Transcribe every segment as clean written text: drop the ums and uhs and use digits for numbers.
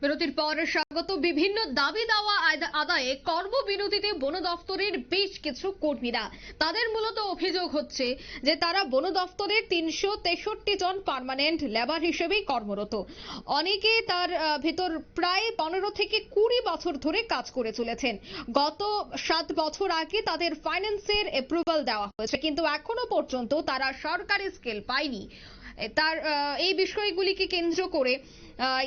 বিরতির পর স্বাগত। বিভিন্ন দাবি দাওয়া আদায়ে কর্মবিরতিতে বন দফতরের বেশ কিছু কর্মীরা, তাদের মূলত অভিযোগ হচ্ছে যে তারা বন দফতরের 363 জন পার্মানেন্ট লেবার হিসেবেই কর্মরত। অনেকে তার ভেতর প্রায় 15 থেকে 20 বছর ধরে কাজ করে চলেছেন। গত 7 বছর আগে তাদের ফাইন্যান্সের অ্যাপ্রুভাল দেওয়া হয়েছে, কিন্তু এখনো পর্যন্ত তারা সরকারি স্কেল পায়নি। তার এই বিষয়গুলিকে কেন্দ্র করে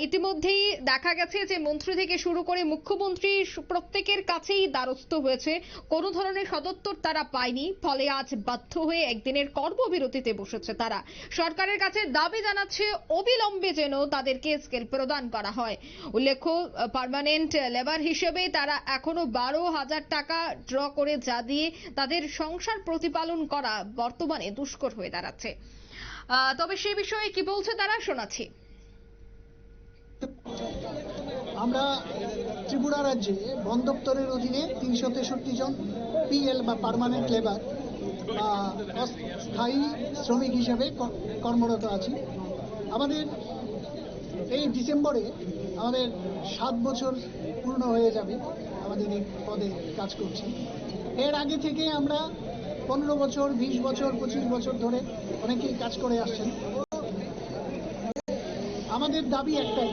ইতিমধ্যেই দেখা গেছে যে মন্ত্রী থেকে শুরু করে মুখ্যমন্ত্রী প্রত্যেকের কাছেই দ্বারস্থ হয়েছে, কোনো ধরনের সদুত্তর তারা পায়নি। ফলে আজ বাধ্য হয়ে একদিনের কর্মবিরতিতে বসেছে তারা। সরকারের কাছে দাবি জানাচ্ছে অবিলম্বে যেন তাদেরকে স্কেল প্রদান করা হয়। উল্লেখ্য, পার্মানেন্ট লেবার হিসেবে তারা এখনো 12,000 টাকা ড্র করে যা দিয়ে তাদের সংসার প্রতিপালন করা বর্তমানে দুষ্কর হয়ে দাঁড়াচ্ছে। তবে সেই বিষয়ে কি বলছে তারা শোনাচ্ছি। আমরা ত্রিপুরা রাজ্যে বন দপ্তরের অধীনে 363 জন পিএল বা পার্মানেন্ট লেবার বা স্থায়ী শ্রমিক হিসেবে কর্মরত আছি। আমাদের এই ডিসেম্বরে আমাদের 7 বছর পূর্ণ হয়ে যাবে আমাদের এই পদে কাজ করছি। এর আগে থেকে আমরা 15 বছর, 20 বছর, 25 বছর ধরে অনেকেই কাজ করে আসছেন। আমাদের দাবি একটাই,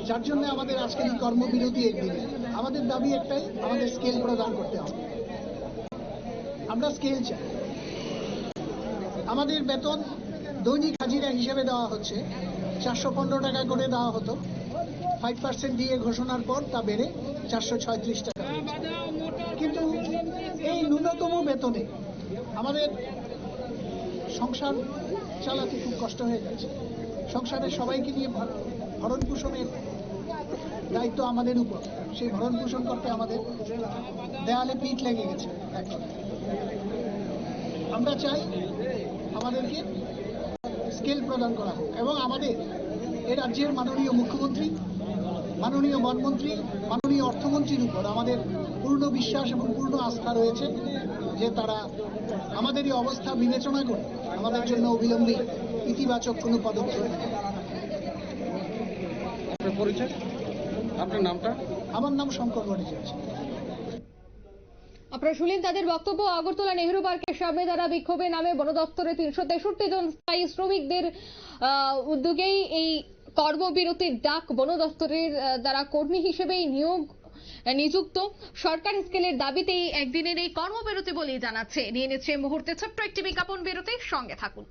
যার জন্য আমাদের আজকের এই কর্মবিরতি একদিনে। আমাদের দাবি একটাই, আমাদের স্কেল প্রদান করতে হবে। আমরা স্কেল চাই। আমাদের বেতন দৈনিক হাজিরা হিসেবে দেওয়া হচ্ছে 415 টাকা করে দেওয়া হতো। 5% দিয়ে ঘোষণার পর তা বেড়ে 436 টাকা। কিন্তু এই ন্যূনতম বেতনে আমাদের সংসার চালাতে খুব কষ্ট হয়ে যাচ্ছে। সংসারের সবাইকে নিয়ে ভরণ পোষণের দায়িত্ব আমাদের উপর। সেই ভরণ পোষণ করতে আমাদের দেয়ালে পিঠ লেগে গেছে। আমরা চাই আমাদেরকে স্কেল প্রদান করা হোক এবং আমাদের এই রাজ্যের মাননীয় মুখ্যমন্ত্রী, মাননীয় বনমন্ত্রী, মাননীয় অর্থমন্ত্রীর উপর আমাদের পূর্ণ বিশ্বাস এবং পূর্ণ আস্থা রয়েছে যে তারা আমাদের এই অবস্থা বিবেচনা করে আমাদের জন্য অবিলম্বে ইতিবাচক কোনো পদক্ষেপ নেবে। পরিচয়, আপনার নামটা? আমার নাম শঙ্কর ভট্টাচার্য। আপনারা শুনলেন তাদের বক্তব্য। আগরতলা নেহেরু পার্কের সামনে তারা বিক্ষোভের নামে বন দপ্তরে 363 জন স্থায়ী শ্রমিকদের উদ্যোগেই এই কর্মবিরতির ডাক। বন দপ্তরের দ্বারা কর্মী হিসেবেই নিযুক্ত। সরকার স্কেলের দাবিতেই একদিনের এই কর্মবিরতি বলেই জানাচ্ছে। নিয়ে নিচ্ছে মুহূর্তে ছোট্ট একটি বিজ্ঞাপন বিরতি, সঙ্গে থাকুন।